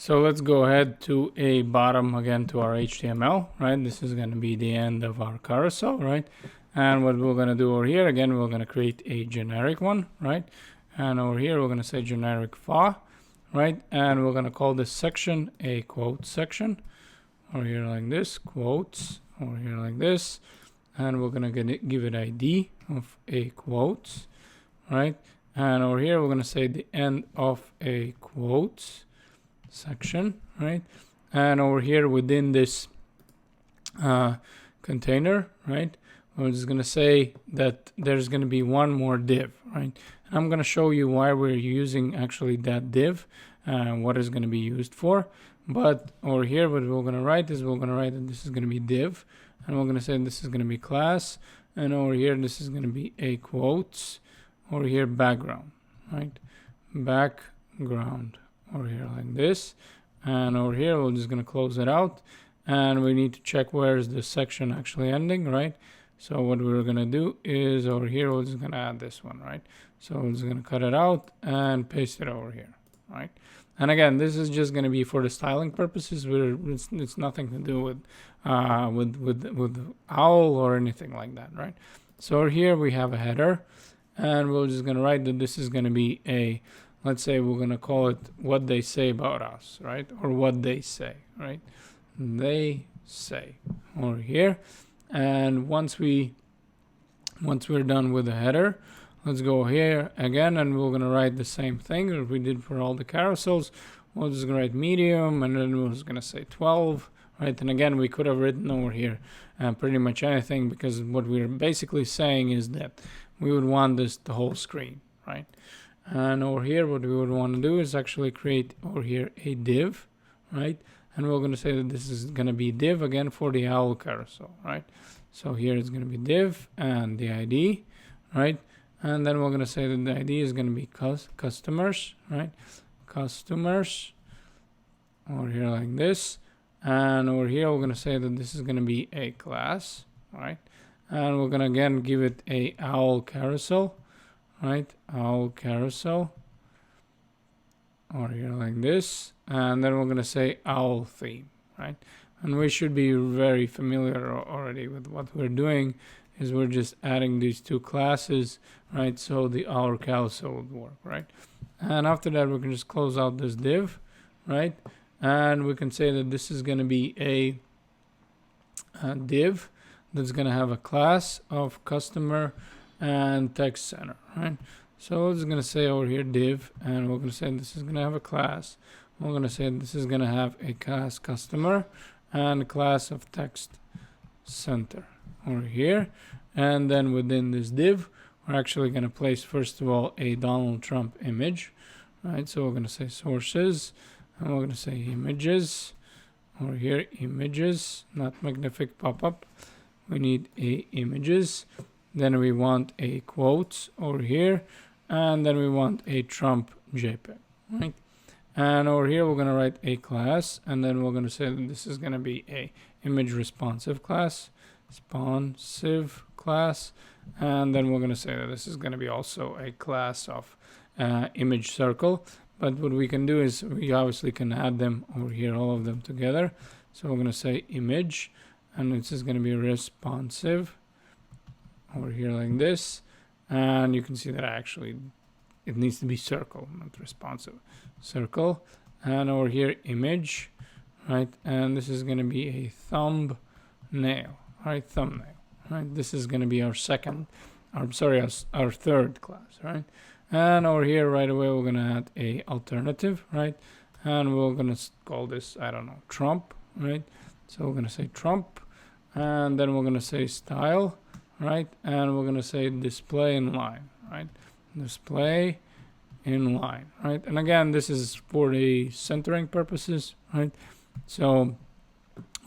So let's go ahead to a bottom again to our HTML, right? This is going to be the end of our carousel, right? And what we're going to do over here, again, we're going to create a generic one, right? And over here, we're going to say generic fa, right? And we're going to call this section a quote section. Over here like this, quotes, over here like this. And we're going to give it ID of a quotes, right? And over here, we're going to say the end of a quotes section, right? And over here within this container, right, we're just going to say that there's going to be one more div, right? And I'm going to show you why we're using actually that div and what is going to be used for. But over here, what we're going to write is we're going to write that this is going to be div, and we're going to say this is going to be class, and over here this is going to be a quotes, over here background, right? Background over here like this, and over here we're just going to close it out, and we need to check where is the section actually ending, right? So what we're going to do is over here we're just going to add this one, right? So we're just going to cut it out and paste it over here, right? And again, this is just going to be for the styling purposes. It's nothing to do with owl or anything like that, right? So over here we have a header, and we're just going to write that this is going to be a, let's say we're going to call it what they say about us, right? Or what they say, right? They say over here. And once we're done with the header, let's go here again, and we're going to write the same thing that we did for all the carousels. We're just going to write medium, and then we're just going to say 12, right? And again, we could have written over here pretty much anything, because what we're basically saying is that we would want this the whole screen, right? And over here, what we would want to do is actually create over here a div, right? And we're going to say that this is going to be div again for the owl carousel, right? So here it's going to be div and the ID, right? And then we're going to say that the ID is going to be customers, right? Customers over here like this. And over here, we're going to say that this is going to be a class, right? And we're going to again give it a owl carousel, right? Owl carousel over here like this. And then we're going to say owl theme, right? And we should be very familiar already with what we're doing, is we're just adding these two classes, right? So the owl carousel would work, right? And after that, we can just close out this div, right? And we can say that this is going to be a div that's going to have a class of customer and text center, right? So we're just going to say over here div, and we're going to say this is going to have a class. We're going to say this is going to have a class customer and a class of text center over here. And then within this div, we're actually going to place, first of all, a Donald Trump image, right? So we're going to say sources, and we're going to say images over here, images, not magnific pop-up. We need a images. Then we want a quotes over here, and then we want a Trump JPEG, right? And over here, we're going to write a class, and then we're going to say that this is going to be a image responsive class, and then we're going to say that this is going to be also a class of image circle. But what we can do is we obviously can add them over here, all of them together. So we're going to say image, and this is going to be responsive over here like this. And you can see that actually it needs to be circle, not responsive. Circle. And over here, image, right? And this is going to be a thumbnail, right? Thumbnail, right? This is going to be our our third class, right? And over here, right away, we're going to add a alternative, right? And we're going to call this, I don't know, Trump, right? So we're going to say Trump, and then we're going to say style, right? And we're going to say display inline, right? Display inline, right? And again, this is for the centering purposes, right? So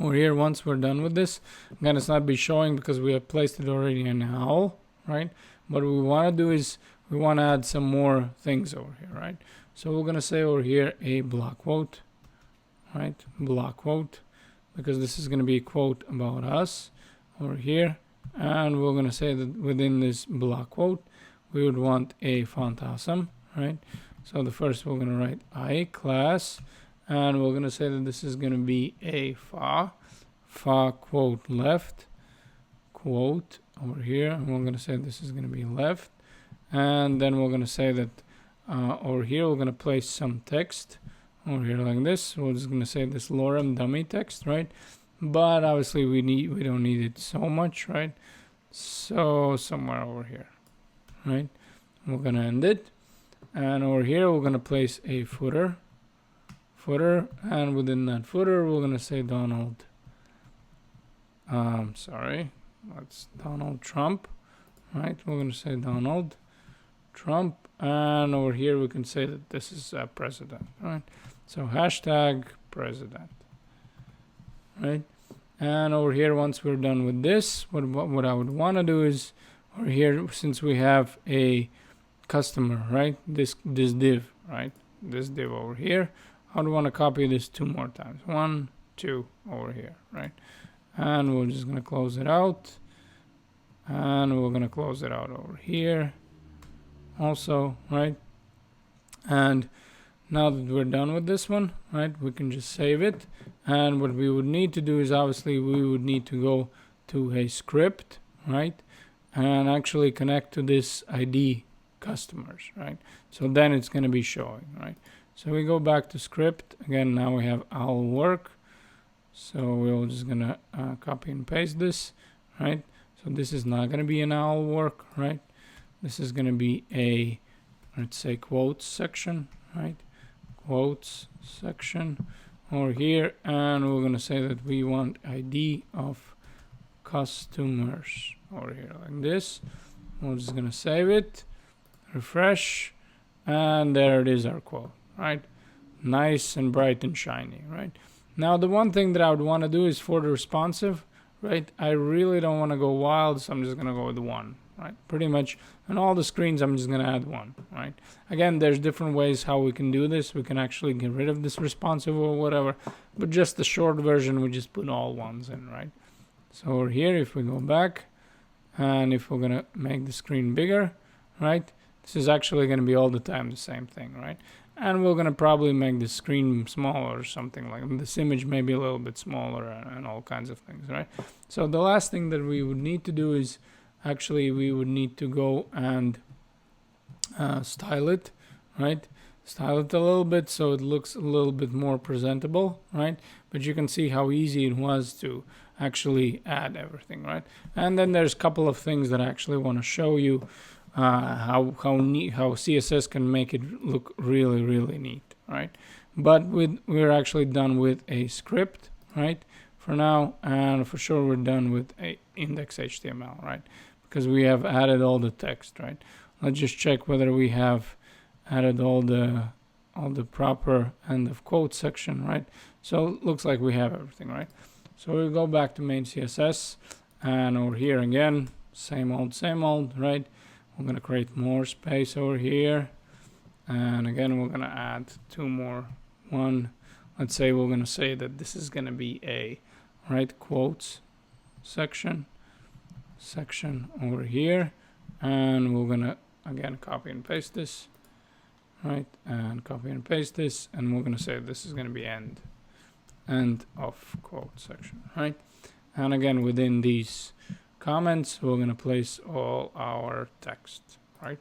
over here, once we're done with this, again, it's not be showing because we have placed it already in owl, right? But what we want to do is we want to add some more things over here, right? So we're going to say over here a block quote, right? Block quote, because this is going to be a quote about us over here. And we're going to say that within this block quote, we would want a font awesome, right? So the first we're going to write I class, and we're gonna say that this is gonna be a fa quote left quote over here, and we're gonna say this is gonna be left, and then we're gonna say that over here we're gonna place some text over here like this. We're just gonna say this lorem dummy text, right? But obviously we don't need it so much, right? So somewhere over here, right? We're gonna end it, and over here we're gonna place a footer, and within that footer we're gonna say Donald. That's Donald Trump, right? We're gonna say Donald Trump, and over here we can say that this is president, right? So hashtag president, right? And over here, once we're done with this, what I would want to do is over here, since we have a customer, right? This div, right? This div over here, I would want to copy this 2 more times. 1, 2 over here, right? And we're just gonna close it out, and we're gonna close it out over here also, right? And now that we're done with this one, right, we can just save it. And what we would need to do is obviously we would need to go to a script, right, and actually connect to this ID customers, right? So then it's going to be showing, right? So we go back to script again. Now we have owl work. So we're just going to copy and paste this, right? So this is not going to be an owl work, right? This is going to be a, let's say, quotes section, right? Quotes section over here, and we're going to say that we want ID of customers over here like this. We're just going to save it, refresh, and there it is, our quote, right? Nice and bright and shiny, right? Now the one thing that I would want to do is for the responsive, right? I really don't want to go wild, so I'm just going to go with 1, right? Pretty much on all the screens, I'm just going to add 1, right? Again, there's different ways how we can do this. We can actually get rid of this responsive or whatever, but just the short version, we just put all 1s in, right? So over here, if we go back, and if we're going to make the screen bigger, right? This is actually going to be all the time the same thing, right? And we're going to probably make the screen smaller or something like that. This image maybe a little bit smaller and all kinds of things, right? So the last thing that we would need to do is actually we would need to go and style it, right? Style it a little bit so it looks a little bit more presentable, right? But you can see how easy it was to actually add everything, right? And then there's a couple of things that I actually want to show you how CSS can make it look really, really neat, right? But we're actually done with a script, right? For now, and for sure we're done with a index HTML, right? Because we have added all the text, right? Let's just check whether we have added all the proper end of quote section, right? So it looks like we have everything, right? So we'll go back to main CSS, and over here again, same old, right? We're gonna create more space over here, and again we're gonna add 2 more. Let's say we're gonna say that this is gonna be a right quotes section over here, and we're gonna again copy and paste this, right? And copy and paste this, and we're gonna say this is gonna be end of quote section, right? And again within these comments we're going to place all our text, right?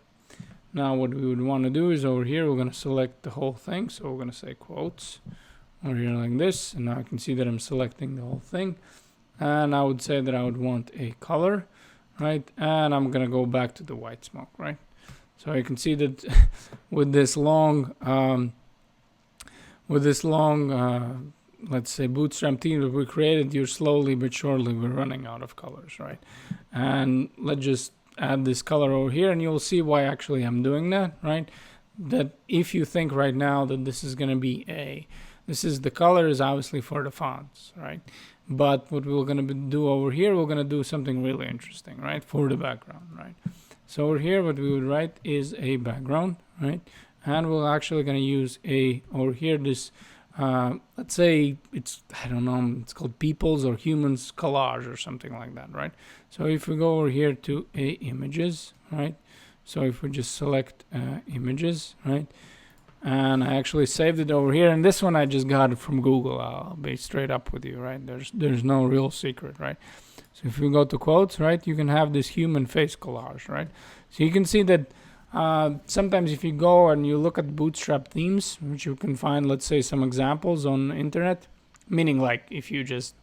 Now what we would want to do is over here we're going to select the whole thing, so we're going to say quotes over here like this, and now I can see that I'm selecting the whole thing, and I would say that I would want a color, right? And I'm going to go back to the white smoke, right? So you can see that with this long let's say Bootstrap theme that we created, you're slowly but surely we're running out of colors, right? And let's just add this color over here, and you'll see why actually I'm doing that, right? That if you think right now that this is going to be the color is obviously for the fonts, right? But what we're going to do over here, we're going to do something really interesting, right? For the background, right? So over here, what we would write is a background, right? And we're actually going to use over here this let's say it's called people's or humans collage or something like that, right? So if we go over here to images, right? So if we just select images, right? and I actually saved it over here. And this one I just got it from Google. I'll be straight up with you, right? There's no real secret, right? So if you go to quotes, right, you can have this human face collage, right? So you can see that sometimes if you go and you look at Bootstrap themes, which you can find, let's say, some examples on the internet, meaning like if you just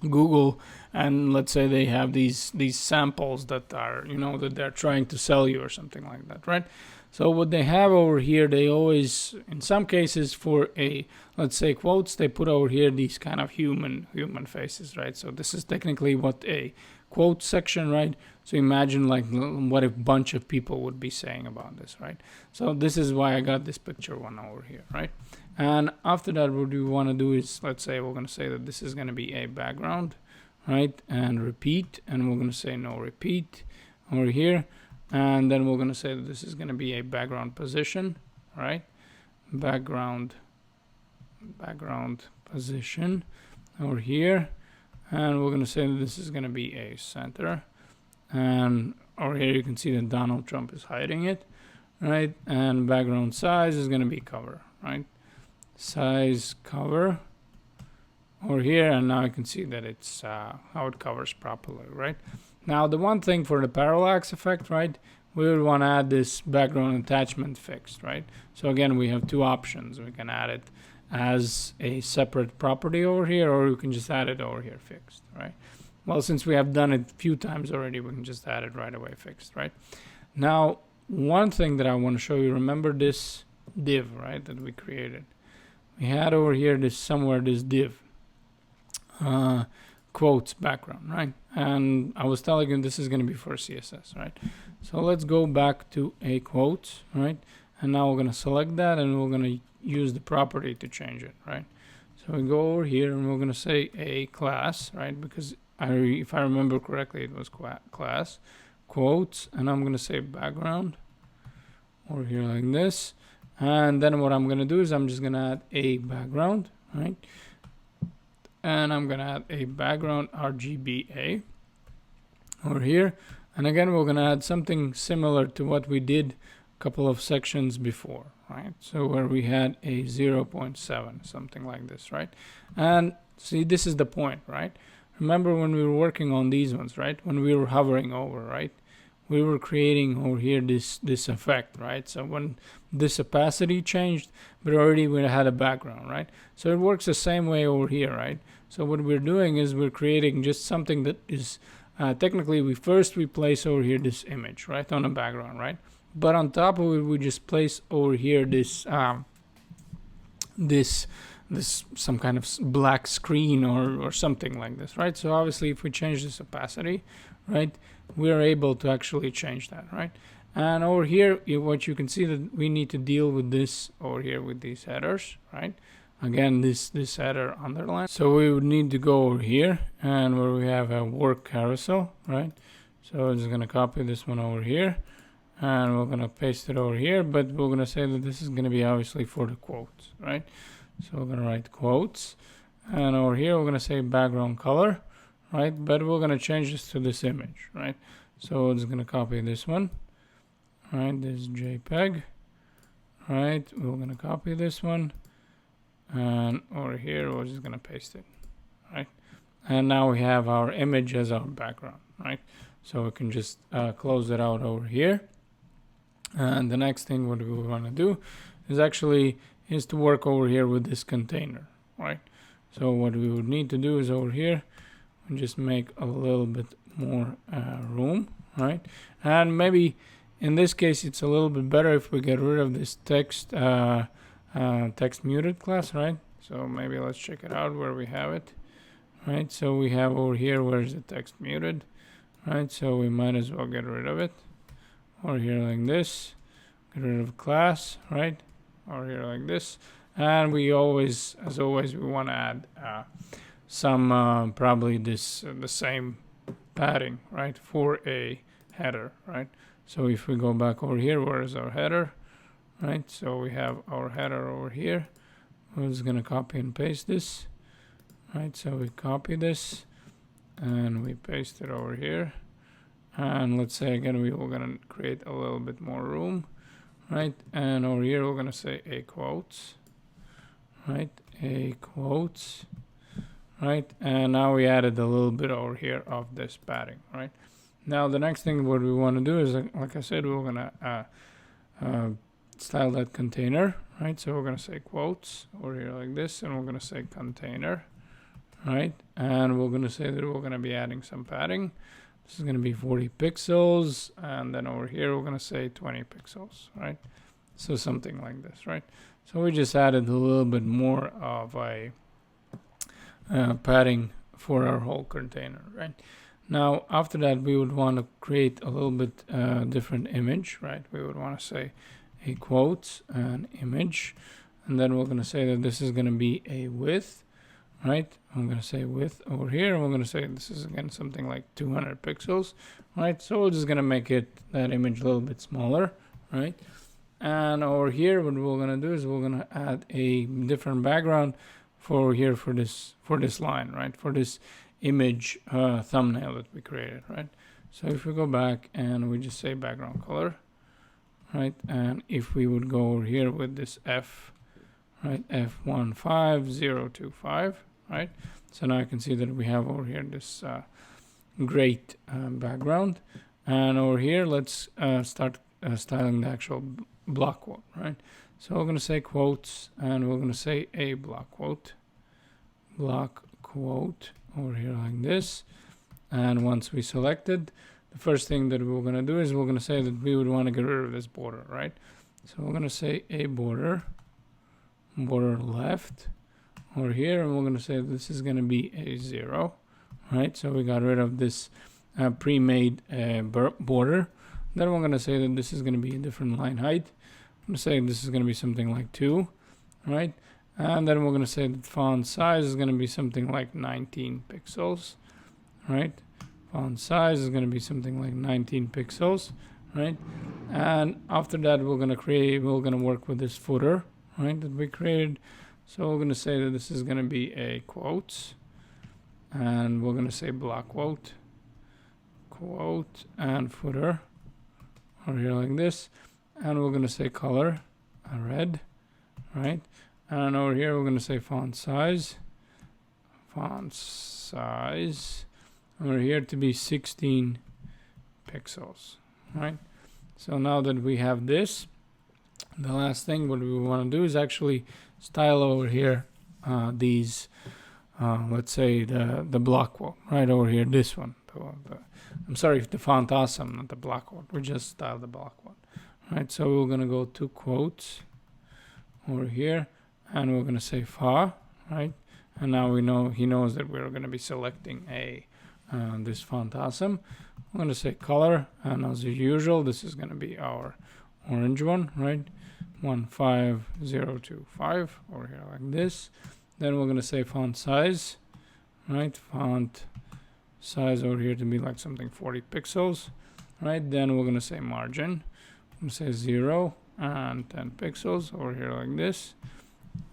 Google and let's say they have these samples that are, you know, that they're trying to sell you or something like that, right? So what they have over here, they always, in some cases for a, let's say, quotes, they put over here these kind of human faces, right? So this is technically what a quote section, right? So imagine like what a bunch of people would be saying about this, right? So this is why I got this picture one over here, right? And after that, what we want to do is, let's say we're going to say that this is going to be a background, right? And repeat, and we're going to say no repeat over here. And then we're going to say that this is going to be a background position, right? Background position over here. And we're going to say that this is going to be a center. And over here you can see that Donald Trump is hiding it, right? And background size is going to be cover, right? Size cover over here, and now you can see that it's how it covers properly, right? Now the one thing for the parallax effect, right, we would want to add this background attachment fixed, right? So again, we have two options. We can add it as a separate property over here, or we can just add it over here fixed, right? Well, since we have done it a few times already, we can just add it right away fixed, right? Now, one thing that I want to show you, remember this div, right, that we created. We had over here this div, quotes background, right? And I was telling you this is going to be for CSS, right? So let's go back to a quotes, right? And now we're going to select that and we're going to use the property to change it, right? So we go over here and we're going to say a class, right? Because if I remember correctly, it was class quotes, and I'm going to say background over here like this. And then what I'm going to do is I'm just going to add a background, right? And I'm going to add a background RGBA over here. And again, we're going to add something similar to what we did a couple of sections before, right? So where we had a 0.7, something like this, right? And see, this is the point, right? Remember when we were working on these ones, right? When we were hovering over, right? We were creating over here this effect, right? So when this opacity changed, but already we had a background, right? So it works the same way over here, right? So what we're doing is we're creating just something that is technically we place over here this image, right, on a background, right? But on top of it, we just place over here this some kind of black screen or something like this, right? So obviously if we change this opacity, right, we're able to actually change that, right? And over here, what you can see that we need to deal with this over here with these headers, right? Again, this header underline. So we would need to go over here and where we have a work carousel, right? So I'm just going to copy this one over here and we're going to paste it over here, but we're going to say that this is going to be obviously for the quotes, right? So we're going to write quotes, and over here we're going to say background color, right? But we're going to change this to this image, right? So we're just going to copy this one, right? This JPEG, right? We're going to copy this one, and over here we're just going to paste it, right? And now we have our image as our background, right? So we can just close it out over here. And the next thing what we want to do is to work over here with this container, right? So what we would need to do is over here and just make a little bit more room, right? And maybe in this case it's a little bit better if we get rid of this text muted class, right? So maybe let's check it out where we have it, right? So we have over here where's the text muted, right? So we might as well get rid of it over here like this, get rid of class, right? Over here like this, and we always, as always, we want to add some probably the same padding, right, for a header, right? So if we go back over here, where is our header, right? So we have our header over here. We're just gonna copy and paste this, right? So we copy this and we paste it over here, and let's say again we were gonna create a little bit more room. right? And over here we're gonna say a quotes, right? A quotes, right? And now we added a little bit over here of this padding, right? Now the next thing what we want to do is, like I said, we're gonna style that container, right? So we're gonna say quotes over here like this, and we're gonna say container, right? And we're gonna say that we're gonna be adding some padding. This is gonna be 40 pixels, and then over here we're gonna say 20 pixels, right? So something like this, right? So we just added a little bit more of a padding for our whole container, right? Now after that we would want to create a little bit different image, right? We would want to say a quotes and image, and then we're going to say that this is going to be a width, right? I'm going to say width over here, and we're going to say this is again something like 200 pixels, right? So we're just going to make it that image a little bit smaller, right? And over here what we're going to do is we're going to add a different background for here for this line, right? For this image thumbnail that we created, right? So if we go back and we just say background color, right? And if we would go over here with this F, right? F15025, right? So now you can see that we have over here this great background. And over here, let's start styling the actual block quote, right? So we're going to say quotes, and we're going to say a block quote over here like this. And once we selected, the first thing that we're going to do is we're going to say that we would want to get rid of this border, right? So we're going to say a border left over here, and we're going to say this is going to be a 0, right? So we got rid of this pre-made border. Then we're going to say that this is going to be a different line height. I'm going to say this is going to be something like 2, right? And then we're going to say that font size is going to be something like 19 pixels, right? Font size is going to be something like 19 pixels, right? And after that, we're going to work with this footer, right, that we created. So we're going to say that this is going to be a quotes, and we're going to say block quote and footer over here like this. And we're going to say color, red, right? And over here, we're going to say font size over here to be 16 pixels, right? So now that we have this, the last thing what we want to do is actually style over here these, let's say the block quote, right over here, this one. I'm sorry, the font awesome, not the block quote. We just styled the block quote, right? So we're going to go to quotes over here, and we're going to say fa, right? And now we know he knows that we're going to be selecting this font awesome. I'm going to say color, and as usual, this is going to be our orange one, right? 15025 over here like this. Then we're going to say font size, right? Font size over here to be like something 40 pixels, right? Then we're going to say margin. I'm going to say 0 and 10 pixels over here like this.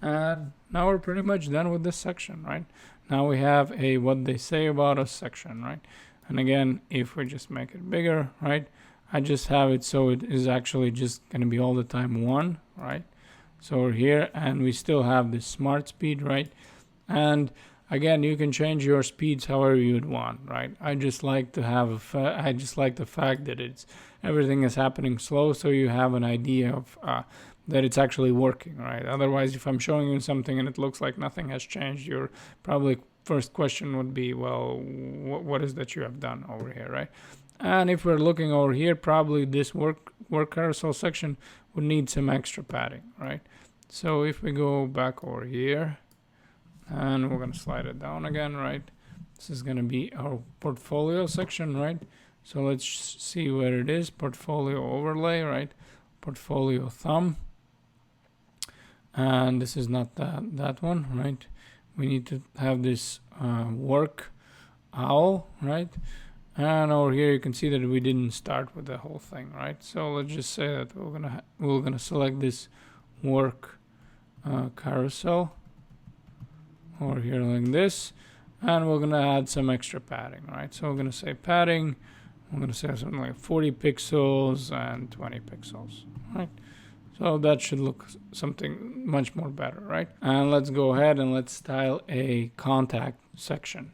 And now we're pretty much done with this section, right? Now we have a what they say about us section, right? And again, if we just make it bigger, right? I just have it so it is actually just going to be all the time 1, right? So we're here, and we still have this smart speed, right? And again, you can change your speeds however you would want, right? I just like to have I just like the fact that everything is happening slow, so you have an idea of that it's actually working, right? Otherwise, if I'm showing you something and it looks like nothing has changed, your probably first question would be, well, what is that you have done over here, right? And if we're looking over here, probably this work carousel section would need some extra padding, right? So if we go back over here, and we're going to slide it down again, right? This is going to be our portfolio section, right? So let's see where it is. Portfolio overlay, right? Portfolio thumb. And this is not that one, right? We need to have this work owl, right? And over here you can see that we didn't start with the whole thing, right? So let's just say that we're gonna select this work carousel over here like this, and we're gonna add some extra padding, right? So we're gonna say padding. We're gonna say something like 40 pixels and 20 pixels, right? So that should look something much more better, right? And let's go ahead and let's style a contact section.